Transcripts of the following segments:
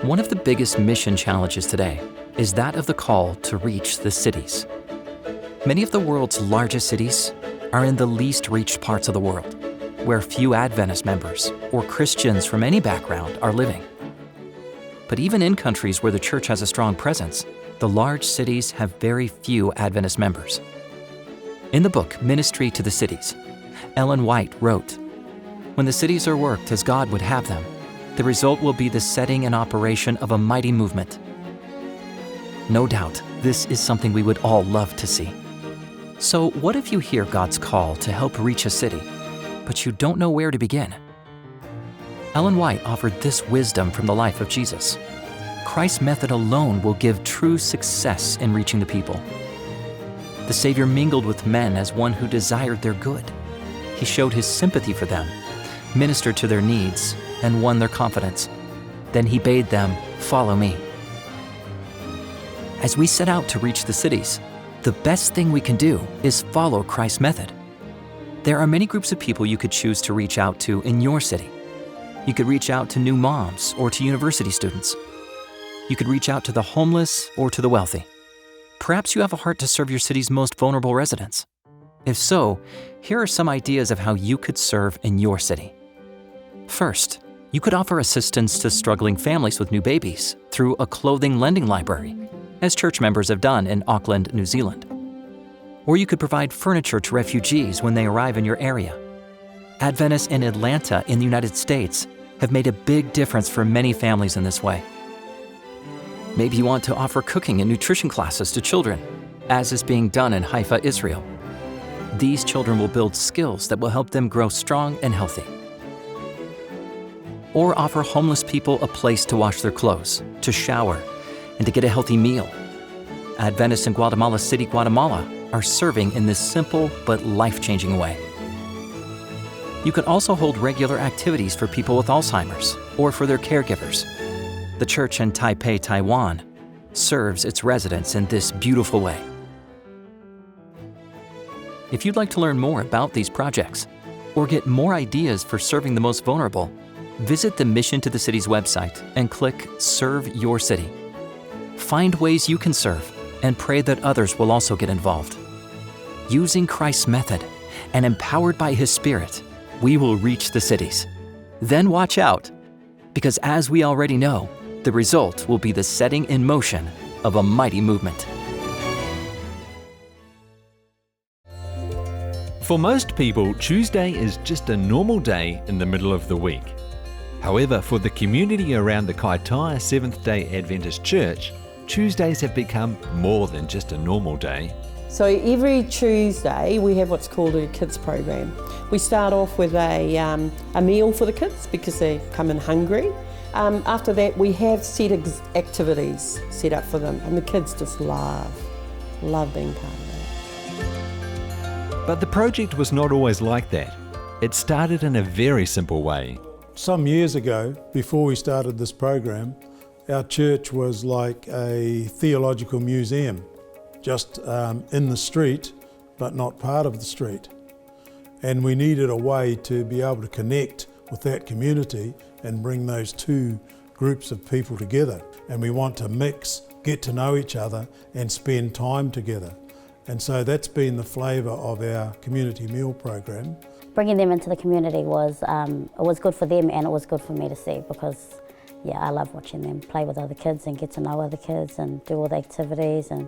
One of the biggest mission challenges today is that of the call to reach the cities. Many of the world's largest cities are in the least reached parts of the world, where few Adventist members or Christians from any background are living. But even in countries where the church has a strong presence, the large cities have very few Adventist members. In the book, Ministry to the Cities, Ellen White wrote, "When the cities are worked as God would have them, the result will be the setting and operation of a mighty movement." No doubt, this is something we would all love to see. So what if you hear God's call to help reach a city, but you don't know where to begin? Ellen White offered this wisdom from the life of Jesus. Christ's method alone will give true success in reaching the people. The Savior mingled with men as one who desired their good. He showed his sympathy for them, ministered to their needs, and won their confidence. Then he bade them, "Follow me." As we set out to reach the cities, the best thing we can do is follow Christ's method. There are many groups of people you could choose to reach out to in your city. You could reach out to new moms or to university students. You could reach out to the homeless or to the wealthy. Perhaps you have a heart to serve your city's most vulnerable residents. If so, here are some ideas of how you could serve in your city. First, you could offer assistance to struggling families with new babies through a clothing lending library, as church members have done in Auckland, New Zealand. Or you could provide furniture to refugees when they arrive in your area. Adventists in Atlanta in the United States have made a big difference for many families in this way. Maybe you want to offer cooking and nutrition classes to children, as is being done in Haifa, Israel. These children will build skills that will help them grow strong and healthy. Or offer homeless people a place to wash their clothes, to shower, and to get a healthy meal. Adventists in Guatemala City, Guatemala are serving in this simple but life-changing way. You could also hold regular activities for people with Alzheimer's or for their caregivers. The church in Taipei, Taiwan serves its residents in this beautiful way. If you'd like to learn more about these projects or get more ideas for serving the most vulnerable, visit the Mission to the Cities website and click Serve Your City. Find ways you can serve and pray that others will also get involved. Using Christ's method and empowered by His Spirit, we will reach the cities. Then watch out, because as we already know, the result will be the setting in motion of a mighty movement. For most people, Tuesday is just a normal day in the middle of the week. However, for the community around the Kaitaia Seventh-day Adventist Church, Tuesdays have become more than just a normal day. So every Tuesday we have what's called a kids program. We start off with a meal for the kids because they come in hungry. After that we have set activities set up for them, and the kids just love being part of that. But the project was not always like that. It started in a very simple way. Some years ago, before we started this program, our church was like a theological museum, just in the street, but not part of the street. And we needed a way to be able to connect with that community and bring those two groups of people together. And we want to mix, get to know each other, and spend time together. And so that's been the flavour of our community meal program. Bringing them into the community was good for them, and it was good for me to see, because I love watching them play with other kids and get to know other kids and do all the activities and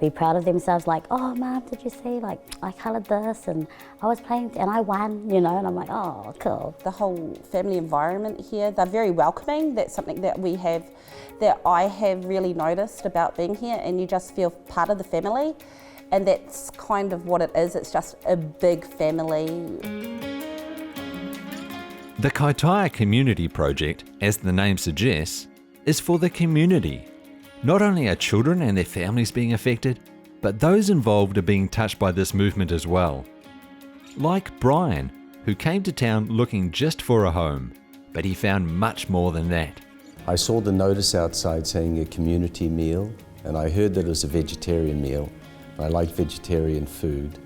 be proud of themselves, like, "Oh Mum, did you see, I coloured this and I was playing and I won," and I'm like, "Oh, cool." The whole family environment here, they're very welcoming. That's something that we have, that I have really noticed about being here, and you just feel part of the family. And that's kind of what it is, it's just a big family. The Kaitaia Community Project, as the name suggests, is for the community. Not only are children and their families being affected, but those involved are being touched by this movement as well. Like Brian, who came to town looking just for a home, but he found much more than that. I saw the notice outside saying a community meal, and I heard that it was a vegetarian meal. I like vegetarian food,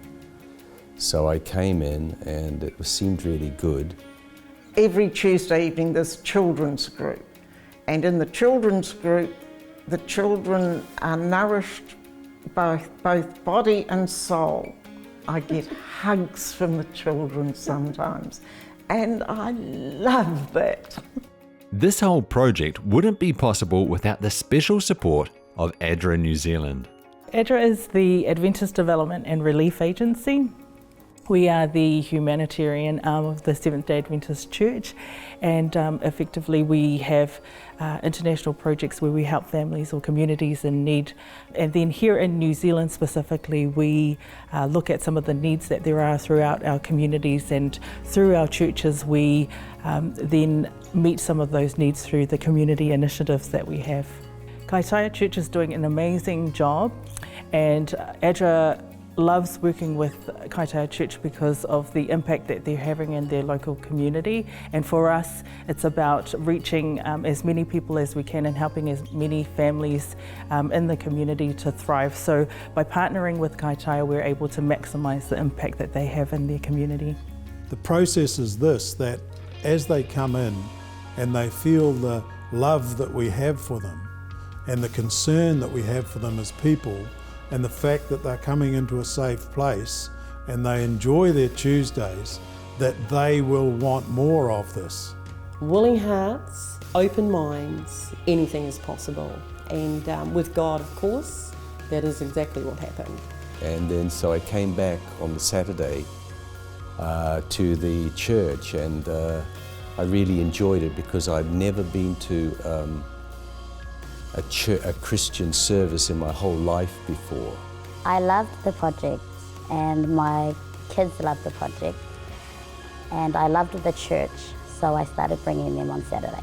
so I came in and it seemed really good. Every Tuesday evening there's children's group, And in the children's group, the children are nourished both body and soul. I get hugs from the children sometimes, and I love that. This whole project wouldn't be possible without the special support of ADRA New Zealand. ADRA is the Adventist Development and Relief Agency. We are the humanitarian arm of the Seventh-day Adventist Church, and effectively we have international projects where we help families or communities in need. And then here in New Zealand specifically, we look at some of the needs that there are throughout our communities, and through our churches we then meet some of those needs through the community initiatives that we have. Kaitaia Church is doing an amazing job, and ADRA loves working with Kaitaia Church because of the impact that they're having in their local community. And for us, it's about reaching as many people as we can and helping as many families in the community to thrive. So by partnering with Kaitaia, we're able to maximise the impact that they have in their community. The process is this, that as they come in and they feel the love that we have for them and the concern that we have for them as people, and the fact that they're coming into a safe place and they enjoy their Tuesdays, that they will want more of this. Willing hearts, open minds, anything is possible. And with God, of course, that is exactly what happened. And then so I came back on the Saturday to the church, and I really enjoyed it because I've never been to a Christian service in my whole life before. I loved the project, and my kids loved the project, and I loved the church, so I started bringing them on Saturday.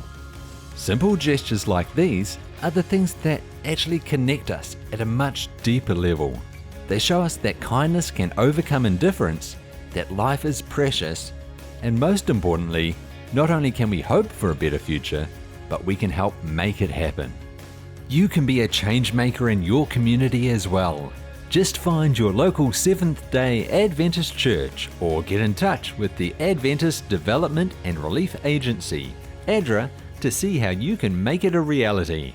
Simple gestures like these are the things that actually connect us at a much deeper level. They show us that kindness can overcome indifference, that life is precious, and most importantly, not only can we hope for a better future, but we can help make it happen. You can be a change maker in your community as well. Just find your local Seventh-day Adventist church or get in touch with the Adventist Development and Relief Agency, ADRA, to see how you can make it a reality.